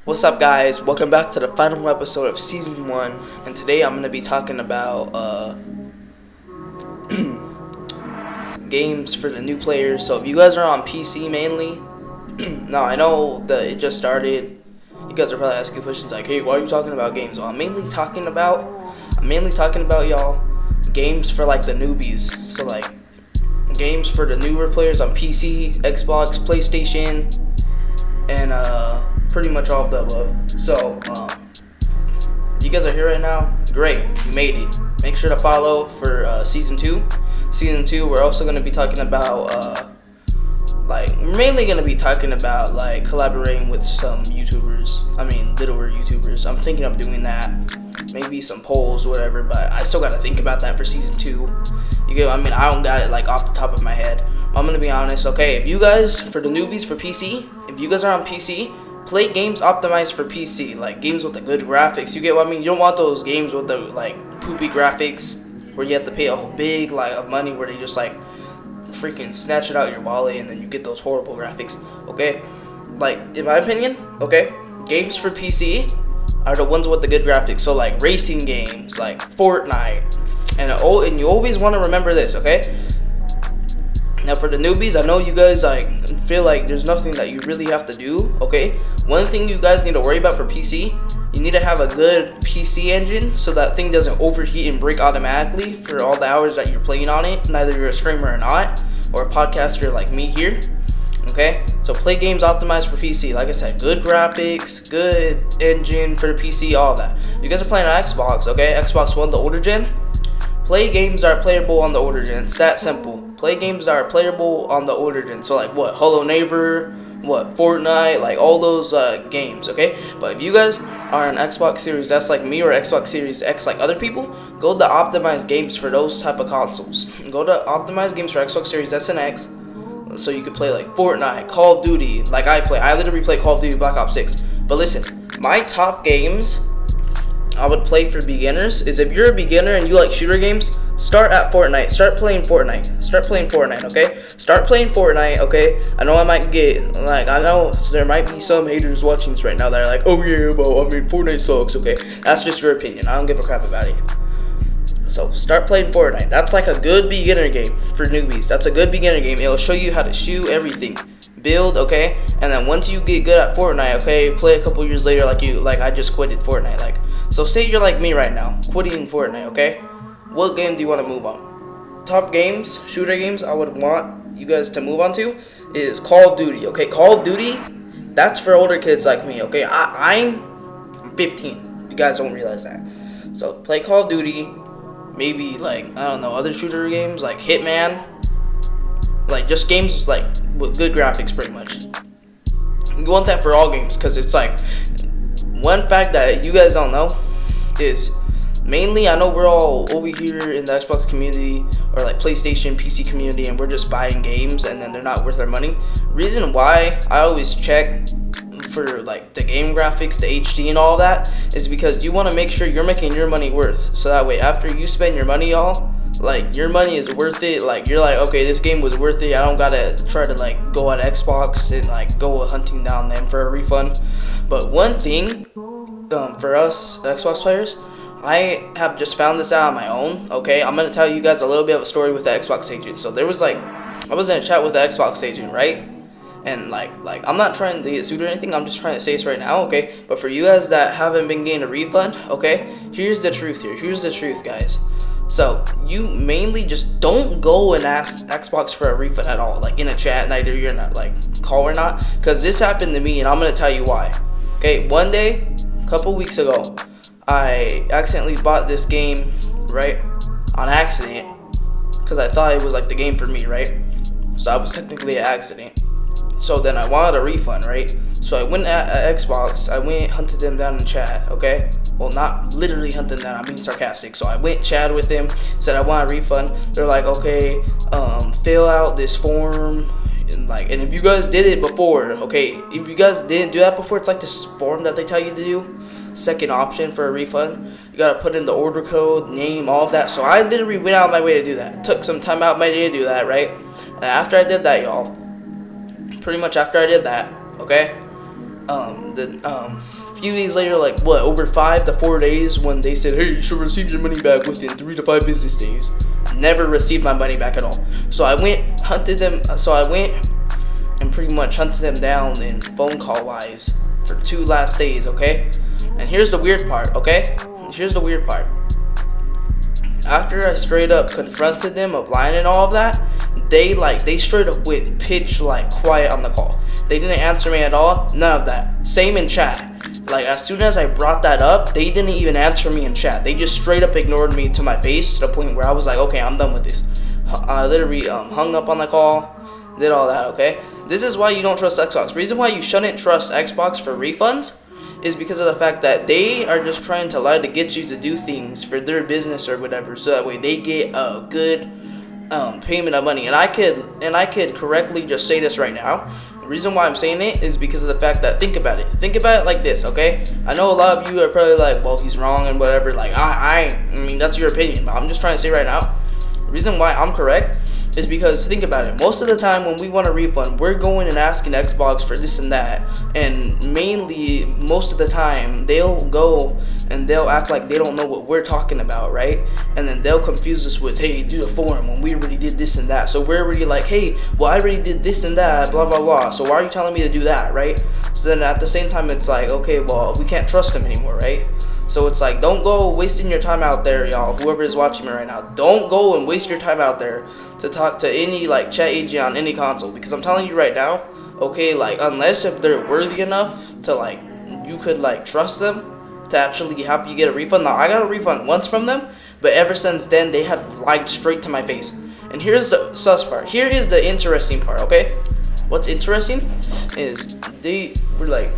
What's up, guys? Welcome back to the final episode of Season 1, and today I'm going to be talking about games for the new players. So if you guys are on PC mainly, now I know that it just started. You guys are probably asking questions like, hey, why are you talking about games? Well, I'm mainly talking about y'all games for like the newbies. So like games for the newer players on PC, Xbox, PlayStation, and pretty much all of the above. So you guys are here right now. Great, you made it. Make sure to follow for season 2. Season 2, we're also going to be talking about we're mainly going to be talking about like collaborating with some YouTubers. I mean, littler YouTubers. I'm thinking of doing that. Maybe some polls, whatever, but I still got to think about that for season 2. You get, I mean, I don't got it like off the top of my head. I'm going to be honest. Okay, if you guys, for the newbies for PC, if you guys are on PC, play games optimized for PC, like games with the good graphics. You get what I mean? You don't want those games with the like poopy graphics where you have to pay a whole big like of money where they just like freaking snatch it out your wallet and then you get those horrible graphics. Okay, like in my opinion, okay, games for PC are the ones with the good graphics. So like racing games, like Fortnite, and you always want to remember this, okay? Now for the newbies, I know you guys like feel like there's nothing that you really have to do, okay? One thing you guys need to worry about for PC, you need to have a good PC engine so that thing doesn't overheat and break automatically for all the hours that you're playing on it, neither you're a streamer or not, or a podcaster like me here, okay? So play games optimized for PC. Like I said, good graphics, good engine for the PC, all of that. You guys are playing on Xbox, okay? Xbox One, the older gen. Play games that are playable on the older gen. It's that simple. Play games that are playable on the older gen. So like what? Hello Neighbor, what? Fortnite, like all those games, okay? But if you guys are an Xbox Series S like me or Xbox Series X like other people, go to optimized games for those type of consoles. Go to optimized games for Xbox Series S and X so you can play like Fortnite, Call of Duty, like I play. I literally play Call of Duty Black Ops 6. But listen, my top games I would play for beginners is if you're a beginner and you like shooter games, start at Fortnite. Start playing Fortnite, okay? Start playing Fortnite, okay? I know I might get, like, I know there might be some haters watching this right now that are like, oh yeah, well, I mean, Fortnite sucks, okay? That's just your opinion. I don't give a crap about it. So start playing Fortnite. That's like a good beginner game for newbies. That's a good beginner game. It'll show you how to shoot everything. Build, okay? And then once you get good at Fortnite, okay, play a couple years later like I just quitted Fortnite, like. So say you're like me right now, quitting Fortnite, okay? What game do you want to move on? Top games, shooter games I would want you guys to move on to is Call of Duty, okay? Call of Duty, that's for older kids like me, okay? I'm 15. You guys don't realize that. So play Call of Duty, maybe like, I don't know, other shooter games like Hitman. Like just games like with good graphics pretty much. You want that for all games because it's like, one fact that you guys don't know is mainly I know we're all over here in the Xbox community or like PlayStation PC community and we're just buying games and then they're not worth our money. Reason why I always check for like the game graphics, the HD and all that is because you want to make sure you're making your money worth. So that way after you spend your money, y'all, like your money is worth it. Like you're like, okay, this game was worth it. I don't gotta try to like go on Xbox and like go hunting down them for a refund. But one thing for us Xbox players, I have just found this out on my own, okay? I'm gonna tell you guys a little bit of a story with the Xbox agent. So there was like, I was in a chat with the Xbox agent, right? And like I'm not trying to get sued or anything, I'm just trying to say this right now, okay? But for you guys that haven't been getting a refund, okay? Here's the truth here. Here's the truth, guys. So you mainly just don't go and ask Xbox for a refund at all, like in a chat, neither you're not like call or not, because this happened to me and I'm gonna tell you why. Okay, one day, a couple weeks ago, I accidentally bought this game, right, on accident, because I thought it was like the game for me, right? So I was technically an accident. So then I wanted a refund, right? So I went at Xbox, I went hunted them down in chat, okay? Well, not literally hunting them, I'm being sarcastic. So I went chat with them, said I want a refund. They're like, okay, fill out this form. And if you guys did it before, okay, if you guys didn't do that before, it's like this form that they tell you to do. Second option for a refund, you gotta put in the order code, name, all of that. So I literally went out of my way to do that. Took some time out of my day to do that, right? And after I did that, y'all, pretty much after I did that, okay, the few days later, like what, over 5 to 4 days, when they said, hey, you should receive your money back within 3 to 5 business days. I never received my money back at all. So I went and pretty much hunted them down in phone call wise for 2 last days, okay? And here's the weird part, okay? Here's the weird part. After I straight up confronted them of lying and all of that, they straight up went pitch like quiet on the call. They didn't answer me at all, none of that. Same in chat. Like, as soon as I brought that up, they didn't even answer me in chat. They just straight up ignored me to my face, to the point where I was like, okay, I'm done with this. I literally hung up on the call, did all that, okay? This is why you don't trust Xbox. Reason why you shouldn't trust Xbox for refunds is because of the fact that they are just trying to lie to get you to do things for their business or whatever, so that way they get a good payment of money. And I could correctly just say this right now. The reason why I'm saying it is because of the fact that, think about it like this, okay? I know a lot of you are probably like, well, he's wrong and whatever. Like, I mean, that's your opinion, but I'm just trying to say right now, the reason why I'm correct is because, think about it, most of the time when we want a refund, we're going and asking Xbox for this and that, and mainly, most of the time, they'll go and they'll act like they don't know what we're talking about, right? And then they'll confuse us with, hey, do the form when we already did this and that. So we're already like, hey, well, I already did this and that, blah, blah, blah, so why are you telling me to do that, right? So then at the same time, it's like, okay, well, we can't trust them anymore, right? So it's like, don't go wasting your time out there, y'all, whoever is watching me right now. Don't go and waste your time out there to talk to any, like, chat agent on any console. Because I'm telling you right now, okay, like, unless if they're worthy enough to, like, you could, like, trust them to actually help you get a refund. Now, I got a refund once from them, but ever since then, they have lied straight to my face. And here's the sus part. Here is the interesting part, okay? What's interesting is they were like,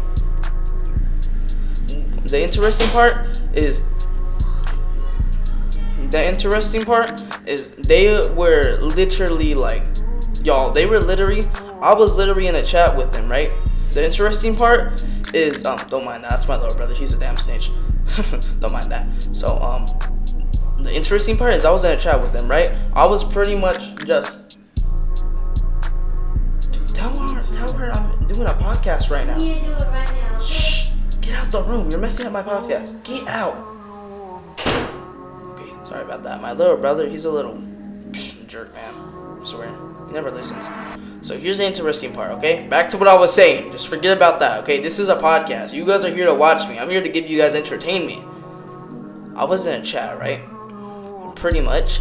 the interesting part is they were literally like, y'all, I was literally in a chat with them, right? The interesting part is, don't mind that, that's my little brother, he's a damn snitch. Don't mind that. So, the interesting part is I was in a chat with them, right? I was pretty much just, dude, tell her I'm doing a podcast right now. You need to do it right now. Shh. Get out the room. You're messing up my podcast. Get out. Okay, sorry about that. My little brother, he's a little jerk, man. I swear. He never listens. So here's the interesting part, okay? Back to what I was saying. Just forget about that, okay? This is a podcast. You guys are here to watch me. I'm here to give you guys entertainment. I was in a chat, right? Pretty much,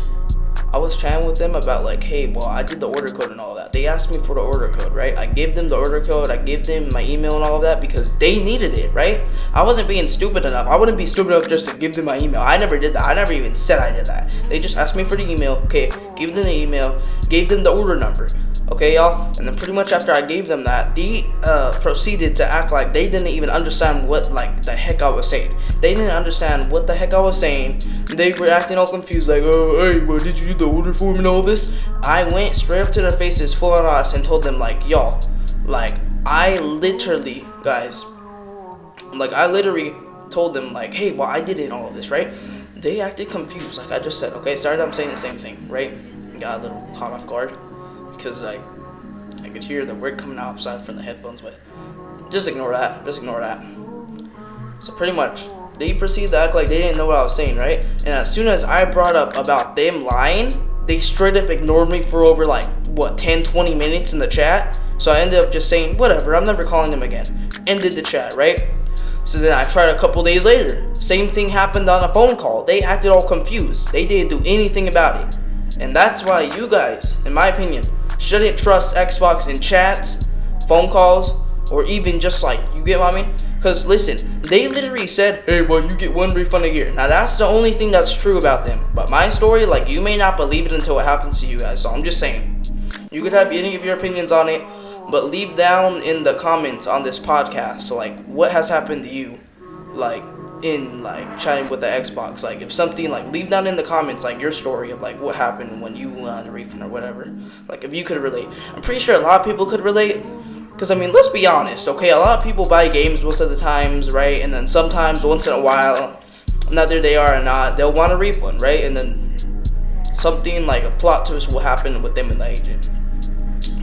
I was chatting with them about like, hey, well, I did the order code and all that. They asked me for the order code, right? I gave them the order code. I gave them my email and all of that because they needed it, right? I wasn't being stupid enough. I wouldn't be stupid enough just to give them my email. I never did that. I never even said I did that. They just asked me for the email. Okay, gave them the email, gave them the order number. Okay, y'all? And then pretty much after I gave them that, they proceeded to act like they didn't even understand what, like, the heck I was saying. They didn't understand what the heck I was saying. They were acting all confused, like, oh, hey, well, did you do the order form and all this? I went straight up to their faces, full on us, and told them, like, y'all, like, I literally, guys, like, I literally told them, like, hey, well, I did it and all of this, right? They acted confused, like I just said, okay? Sorry that I'm saying the same thing, right? Got a little caught off guard. Because like I could hear the word coming outside from the headphones, but just ignore that. So pretty much they proceeded to act like they didn't know what I was saying, right? And as soon as I brought up about them lying, they straight up ignored me for over like 10-20 minutes in the chat. So I ended up just saying, whatever, I'm never calling them again. Ended the chat, right? So then I tried a couple days later. Same thing happened on a phone call. They acted all confused. They didn't do anything about it. And that's why you guys, in my opinion, shouldn't trust Xbox in chats, phone calls, or even just like, you get what I mean? Because listen, they literally said, hey, well, you get one refund a year. Now that's the only thing that's true about them. But my story, like, you may not believe it until it happens to you guys. So I'm just saying, you could have any of your opinions on it, but leave down in the comments on this podcast. So like, what has happened to you? Like, in like chatting with the Xbox, like if something, like leave down in the comments like your story of like what happened when you won a refund or whatever, like if you could relate. I'm pretty sure a lot of people could relate, because I mean, let's be honest, okay, a lot of people buy games most of the times, right? And then sometimes once in a while, whether they are or not, they'll want a refund, right? And then something like a plot twist will happen with them and the agent.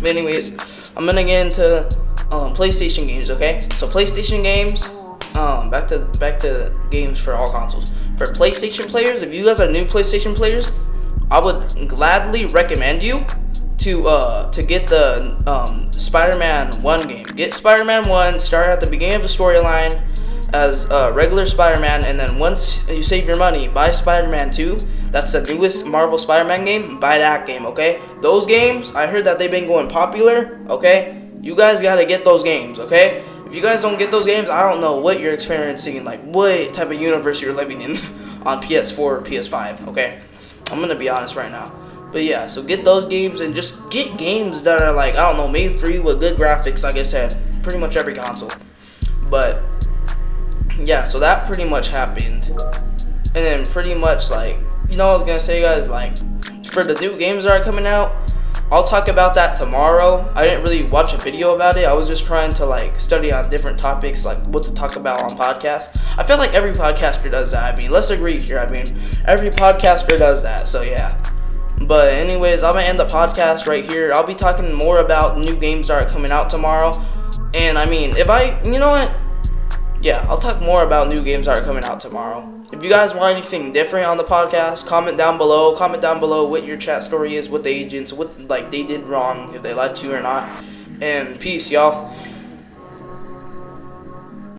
But anyways, I'm gonna get into PlayStation games. Okay, so PlayStation games. Back to games for all consoles. For PlayStation players, if you guys are new PlayStation players, I would gladly recommend you to get the Spider-Man 1 game. Get Spider-Man 1. Start at the beginning of the storyline as regular Spider-Man, and then once you save your money, buy Spider-Man 2. That's the newest Marvel Spider-Man game. Buy that game, okay? Those games, I heard that they've been going popular, okay? You guys gotta get those games, okay? If you guys don't get those games, I don't know what you're experiencing, like what type of universe you're living in on PS4 or PS5, okay? I'm gonna be honest right now. But yeah, so get those games and just get games that are like, I don't know, made for you with good graphics, like I said, pretty much every console. But yeah, so that pretty much happened. And then pretty much like, you know what I was gonna say, guys, like for the new games that are coming out, I'll talk about that tomorrow. I didn't really watch a video about it. I was just trying to like study on different topics, like what to talk about on podcasts. I feel like every podcaster does that. I mean, let's agree here. I mean, every podcaster does that. So yeah. But anyways, I'm gonna end the podcast right here. I'll be talking more about new games that are coming out tomorrow. And I mean, you know what? Yeah, I'll talk more about new games that are coming out tomorrow. If you guys want anything different on the podcast, comment down below. Comment down below what your chat story is with the agents, what like they did wrong, if they lied to you or not. And peace, y'all.